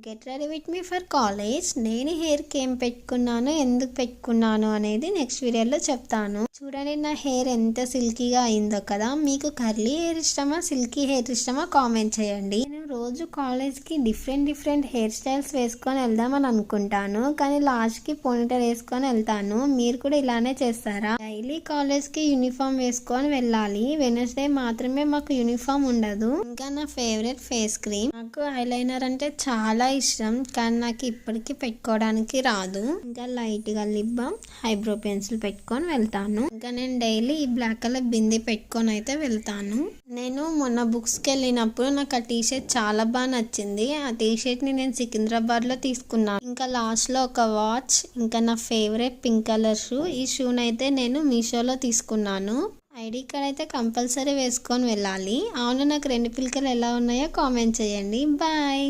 Get ready with me for college. నేను హెయిర్కి ఏం పెట్టుకున్నాను, ఎందుకు పెట్టుకున్నాను అనేది నెక్స్ట్ వీడియోలో చెప్తాను. చూడండి నా హెయిర్ ఎంత సిల్కీగా అయిందో కదా. మీకు కర్లీ హెయిర్ ఇష్టమా, సిల్కీ హెయిర్ ఇష్టమా కామెంట్ చేయండి. నేను రోజు కాలేజ్కి డిఫరెంట్ హెయిర్ స్టైల్స్ వేసుకొని వెళ్దామని అనుకుంటాను, కానీ లాస్ట్కి పోనీటైల్ వేసుకొని వెళ్తాను. మీరు కూడా ఇలానే చేస్తారా? డైలీ కాలేజ్కి యూనిఫామ్ వేసుకొని వెళ్ళాలి. వెనస్డే మాత్రమే మాకు యూనిఫామ్ ఉండదు. ఇంకా నా ఫేవరెట్ ఫేస్ క్రీమ్. నాకు ఐలైనర్ అంటే చాలా ఇష్టం, కానీ నాకు ఇప్పటికీ పెట్టుకోవడానికి రాదు. ఇంకా లైట్ గా లిప్ బామ్, ఐబ్రో పెన్సిల్ పెట్టుకొని వెళ్తాను. ఇంకా నేను డైలీ ఈ బ్లాక్ కలర్ బింది పెట్టుకొని అయితే వెళ్తాను. నేను మొన్న బుక్స్ కి వెళ్ళినప్పుడు నాకు ఆ టీ షర్ట్ చాలా బాగా నచ్చింది. ఆ టీ షర్ట్ ని నేను సికింద్రాబాద్ లో తీసుకున్నాను. ఇంకా లాస్ట్ లో ఒక వాచ్, ఇంకా నా ఫేవరెట్ పింక్ కలర్ షూ. ఈ షూని అయితే నేను మీషోలో తీసుకున్నాను. ఐడి కార్డ్ అయితే కంపల్సరీ వేసుకొని వెళ్ళాలి. అవును, నాకు 2 పిలకలు ఎలా ఉన్నాయో కామెంట్ చేయండి. బాయ్.